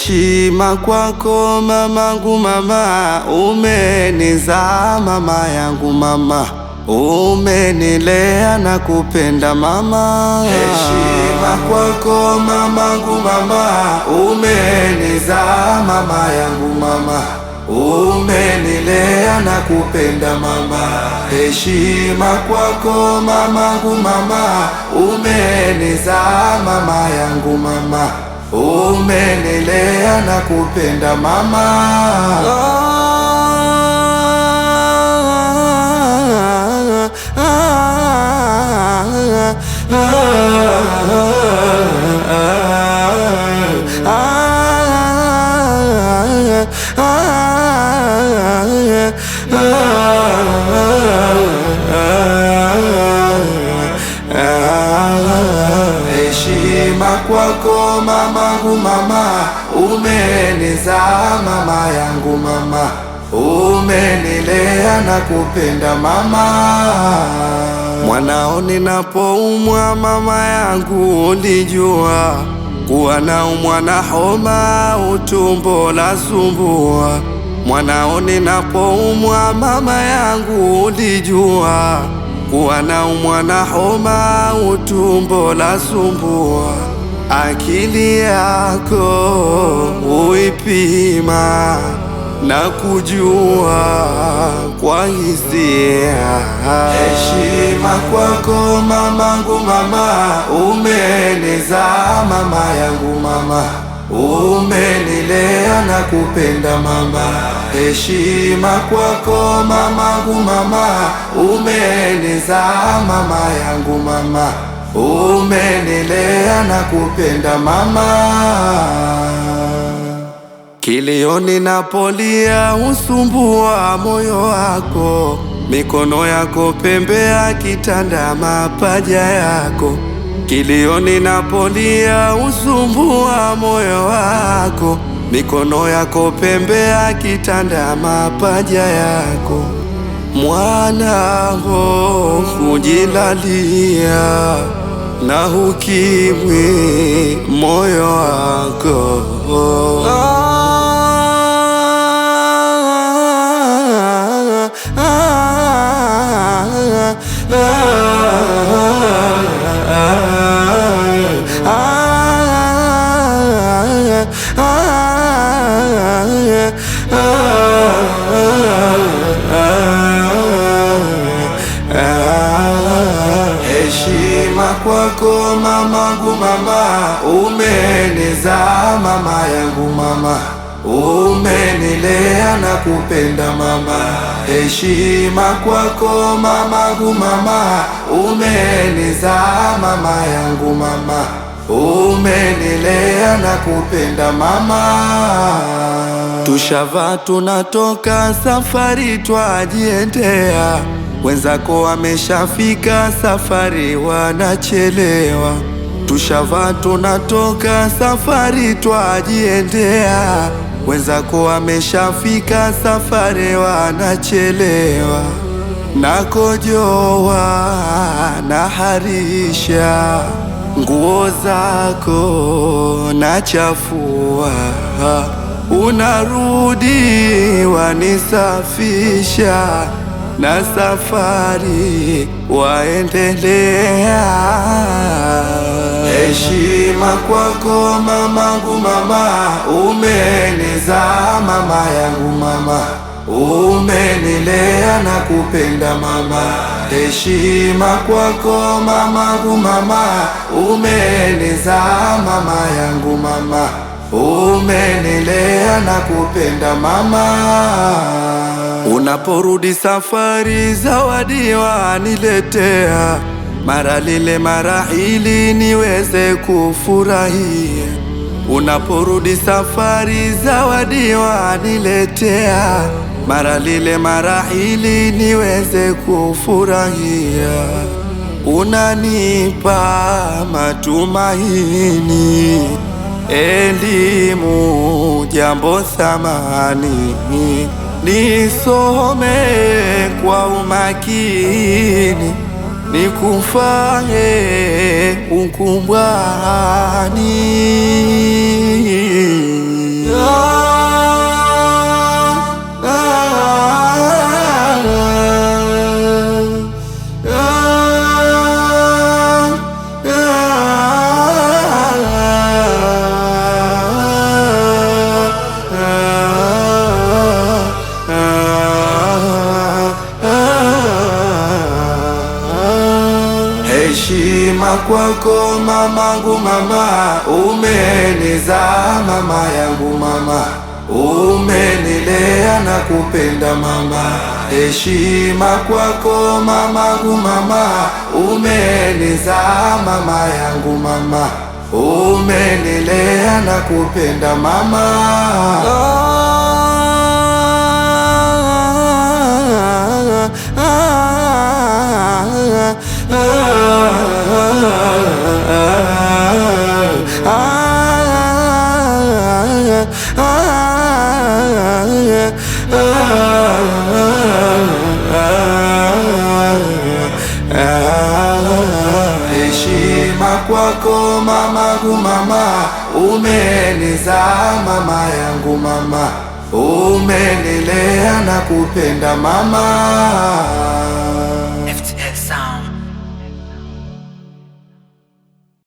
Heshima kwako mamangu mama, umenizaa mama yangu mama, umenilea na kupenda mama. Heshima kwako mamangu mama, umenizaa mama yangu mama, umenilea na kupenda mama. Heshima kwako mamangu mama, umenizaa mama yangu mama, umenilea na kupenda mama. Heshima kwako mamangu mama, umenizaa mama yangu mama, umenilea na kupenda mama. Mwanao ninapoumwa mama yangu ulijua, kuwa naumwa na homa utumbo lasumbua. Mwanao ninapoumwa mama yangu ulijua, kuwa naumwa na homa utumbo lasumbua. Akili yako uipima na kujua kwa hisia. Heshima kwako mamangu mama, umenizaa mama yangu mama, umenilea na kupenda mama. Heshima kwako mamangu mama, umenizaa mama yangu mama, umenilea na kupenda mama. Kilio ninapolia usumbua moyo wako, mikono yako pembe ya kitanda mapaja yako. Kilio ninapolia usumbua moyo wako, mikono yako pembe ya kitanda mapaja yako. Mwanao kujilalia na ukimwi moyo wako. Heshima kwako mamangu mama, umenizaa mama yangu mama, umenilea na kupenda mama. Heshima kwako mamangu mama, umenizaa mama yangu mama, umenilea na kupenda mama. Tushava tunatoka safari twajiendea, wenzako wameshafika safari wanachelewa. Tushava tunatoka safari twajiendea, wenzako wameshafika safari wanachelewa. Nakojoa na harisha, nguo zako nachafua, unarudi wanisafisha, na safari waendelea. Heshima kwako mamangu mama, umenizaa mama yangu mama, umenilea na kupenda mama. Heshima kwako mamangu mama, umenizaa mama yangu mama, umenilea na kupenda mama. Unaporudi safari zawadi waniletea, mara lile mara hili niweze kufurahia. Unaporudi safari zawadi waniletea, mara lile mara hili niweze kufurahia. Unanipa matumaini, elimu jambo thamani, nisome kwa umakini, nikufanye ukumbwani. Heshima kwako mamangu mama, umenizaa mama yangu mama, umenilea na kupenda mama. Heshima kwako mamangu mama, umenizaa mama yangu mama, umenilea na kupenda mama. Heshima kwako mamangu mama, umenizaa mama yangu mama, umenilea na kupenda mama.